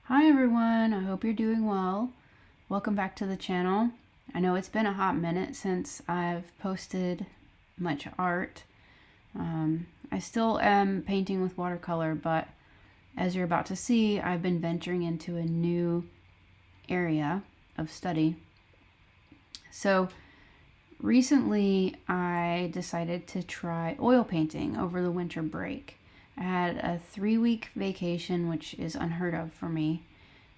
Hi everyone, I hope you're doing well. Welcome back to the channel. I know it's been a hot minute since I've posted much art. I still am painting with watercolor, but as you're about to see, I've been venturing into a new area of study. So recently I decided to try oil painting over the winter break. I had a 3-week vacation, which is unheard of for me.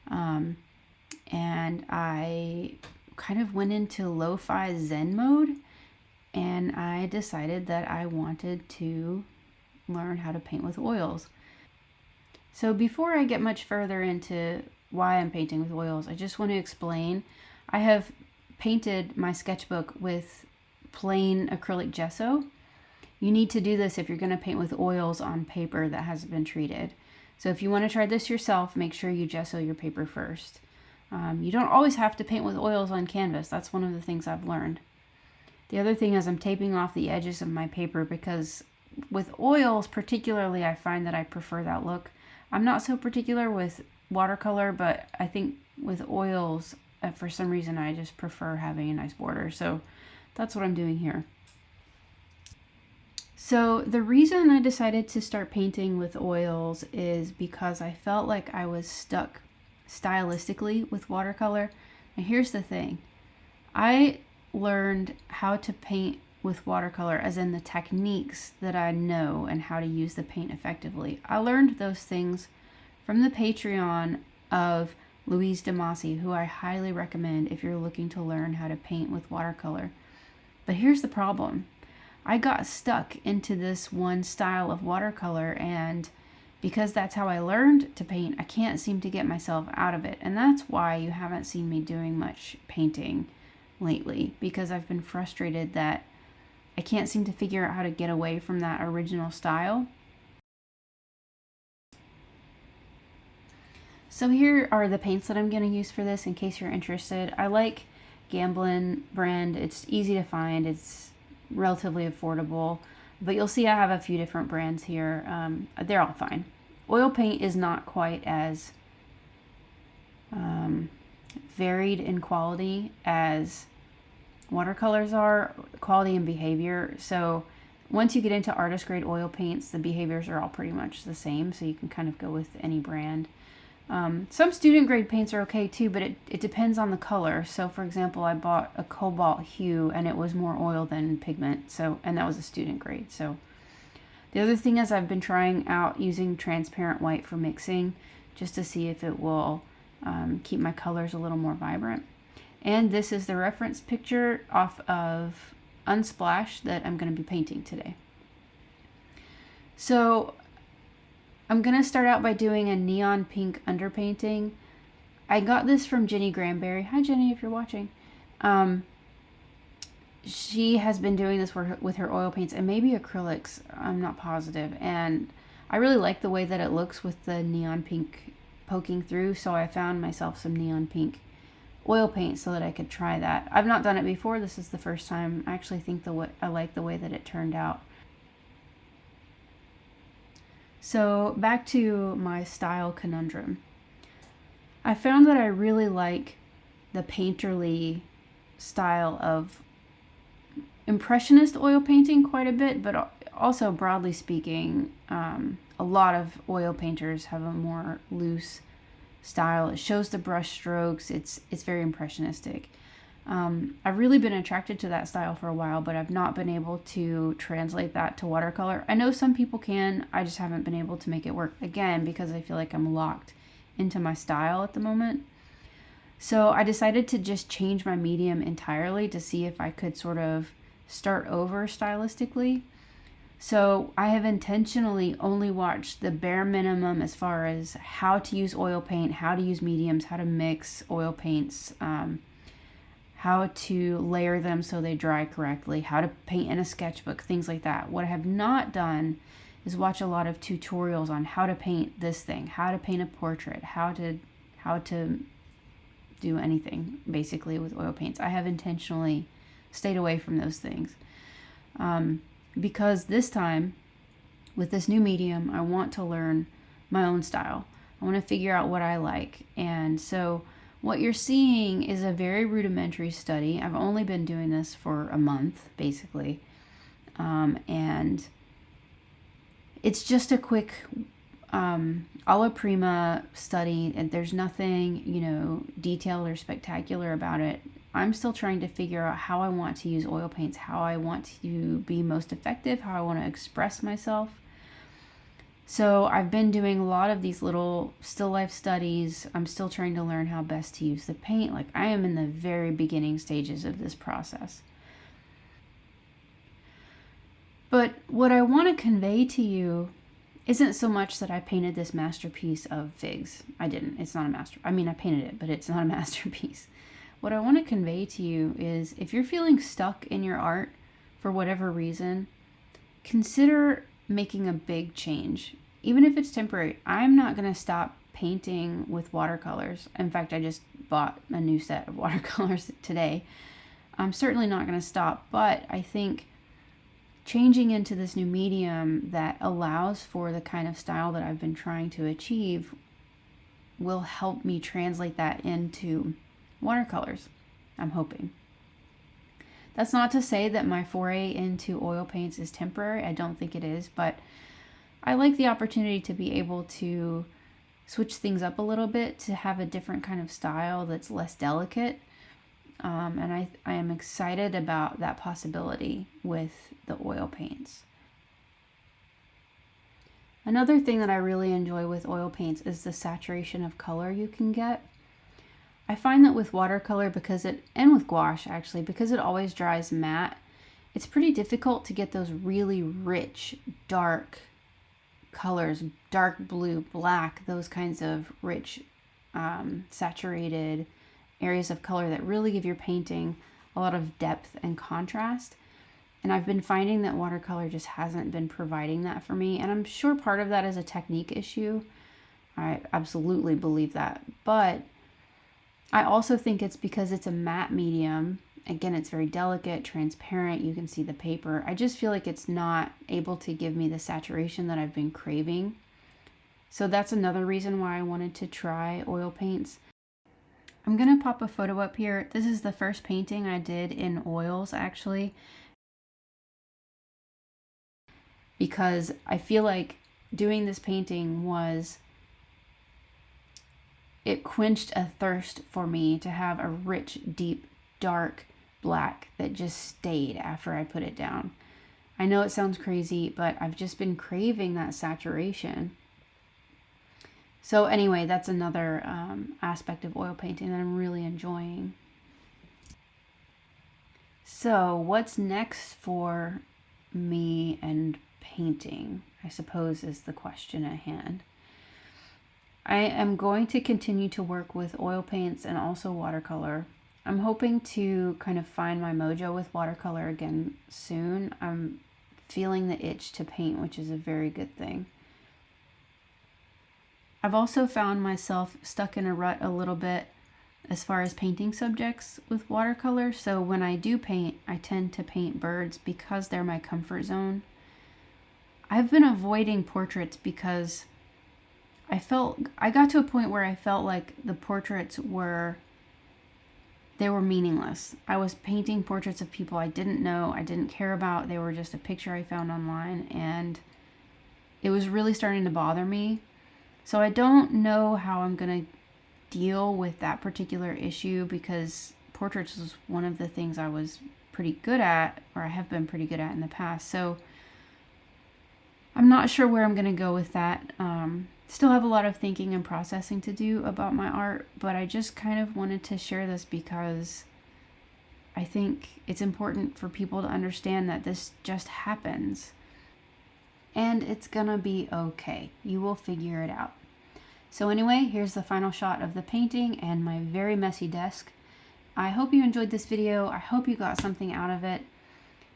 And I kind of went into lo-fi Zen mode, and I decided that I wanted to learn how to paint with oils. So before I get much further into why I'm painting with oils, I just want to explain. I have painted my sketchbook with plain acrylic gesso. You need to do this if you're going to paint with oils on paper that hasn't been treated. So if you want to try this yourself, make sure you gesso your paper first. You don't always have to paint with oils on canvas. That's one of the things I've learned. The other thing is I'm taping off the edges of my paper because with oils particularly, I find that I prefer that look. I'm not so particular with watercolor, but I think with oils, for some reason, I just prefer having a nice border. So that's what I'm doing here. So the reason I decided to start painting with oils is because I felt like I was stuck stylistically with watercolor. And here's the thing. I learned how to paint with watercolor, as in the techniques that I know and how to use the paint effectively. I learned those things from the Patreon of Louise Demasi, who I highly recommend if you're looking to learn how to paint with watercolor. But here's the problem. I got stuck into this one style of watercolor, and because that's how I learned to paint, I can't seem to get myself out of it. And that's why you haven't seen me doing much painting lately, because I've been frustrated that I can't seem to figure out how to get away from that original style. So here are the paints that I'm going to use for this in case you're interested. I like Gamblin brand. It's easy to find. It's relatively affordable, but you'll see I have a few different brands here. They're all fine. Oil paint is not quite as varied in quality as watercolors are, quality and behavior. So once you get into artist grade oil paints, the behaviors are all pretty much the same, so you can kind of go with any brand. Some student grade paints are okay too, but it depends on the color. So for example, I bought a cobalt hue and it was more oil than pigment. And that was a student grade. So the other thing is I've been trying out using transparent white for mixing just to see if it will keep my colors a little more vibrant. And this is the reference picture off of Unsplash that I'm going to be painting today. So I'm going to start out by doing a neon pink underpainting. I got this from Jenny Granberry. Hi, Jenny, if you're watching. She has been doing this with her oil paints and maybe acrylics. I'm not positive. And I really like the way that it looks with the neon pink poking through. So I found myself some neon pink oil paint so that I could try that. I've not done it before. This is the first time. I actually think I like the way that it turned out. So back to my style conundrum. I found that I really like the painterly style of impressionist oil painting quite a bit, but also broadly speaking, a lot of oil painters have a more loose style. It shows the brush strokes. It's very impressionistic. I've really been attracted to that style for a while, but I've not been able to translate that to watercolor. I know some people can. I just haven't been able to make it work, again, because I feel like I'm locked into my style at the moment. So I decided to just change my medium entirely to see if I could sort of start over stylistically. So I have intentionally only watched the bare minimum as far as how to use oil paint, how to use mediums, how to mix oil paints, how to layer them so they dry correctly, how to paint in a sketchbook, things like that. What I have not done is watch a lot of tutorials on how to paint this thing, how to paint a portrait, how to do anything basically with oil paints. I have intentionally stayed away from those things because this time with this new medium, I want to learn my own style. I want to figure out what I like. And so what you're seeing is a very rudimentary study. I've only been doing this for a month, basically. And it's just a quick alla prima study, and there's nothing, detailed or spectacular about it. I'm still trying to figure out how I want to use oil paints, how I want to be most effective, how I want to express myself. So I've been doing a lot of these little still life studies. I'm still trying to learn how best to use the paint. Like, I am in the very beginning stages of this process. But what I want to convey to you isn't so much that I painted this masterpiece of figs. I didn't. It's not a I painted it, but it's not a masterpiece. What I want to convey to you is, if you're feeling stuck in your art for whatever reason, consider making a big change, even if it's temporary. I'm not going to stop painting with watercolors. In fact, I just bought a new set of watercolors today. I'm certainly not going to stop, but I think changing into this new medium that allows for the kind of style that I've been trying to achieve will help me translate that into watercolors, I'm hoping. That's not to say that my foray into oil paints is temporary. I don't think it is, but I like the opportunity to be able to switch things up a little bit, to have a different kind of style that's less delicate. And I am excited about that possibility with the oil paints. Another thing that I really enjoy with oil paints is the saturation of color you can get. I find that with watercolor, and with gouache actually, because it always dries matte, it's pretty difficult to get those really rich, dark colors, dark blue, black, those kinds of rich, saturated areas of color that really give your painting a lot of depth and contrast. And I've been finding that watercolor just hasn't been providing that for me. And I'm sure part of that is a technique issue. I absolutely believe that. But I also think it's because it's a matte medium. Again, it's very delicate, transparent. You can see the paper. I just feel like it's not able to give me the saturation that I've been craving. So that's another reason why I wanted to try oil paints. I'm going to pop a photo up here. This is the first painting I did in oils, actually, because I feel like doing this painting it quenched a thirst for me to have a rich, deep, dark black that just stayed after I put it down. I know it sounds crazy, but I've just been craving that saturation. So anyway, that's another aspect of oil painting that I'm really enjoying. So what's next for me and painting, I suppose, is the question at hand. I am going to continue to work with oil paints and also watercolor. I'm hoping to kind of find my mojo with watercolor again soon. I'm feeling the itch to paint, which is a very good thing. I've also found myself stuck in a rut a little bit as far as painting subjects with watercolor. So when I do paint, I tend to paint birds because they're my comfort zone. I've been avoiding portraits because I got to a point where I felt like the portraits were meaningless. I was painting portraits of people I didn't know, I didn't care about. They were just a picture I found online, and it was really starting to bother me. So I don't know how I'm going to deal with that particular issue, because portraits was one of the things I was pretty good at, or I have been pretty good at in the past. So I'm not sure where I'm going to go with that. Still have a lot of thinking and processing to do about my art, but I just kind of wanted to share this because I think it's important for people to understand that this just happens. And it's gonna be okay. You will figure it out. So anyway, here's the final shot of the painting and my very messy desk. I hope you enjoyed this video. I hope you got something out of it.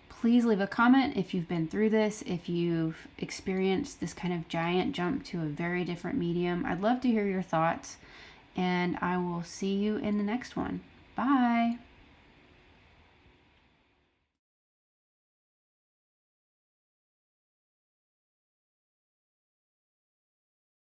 Please leave a comment if you've been through this, if you've experienced this kind of giant jump to a very different medium. I'd love to hear your thoughts, and I will see you in the next one. Bye.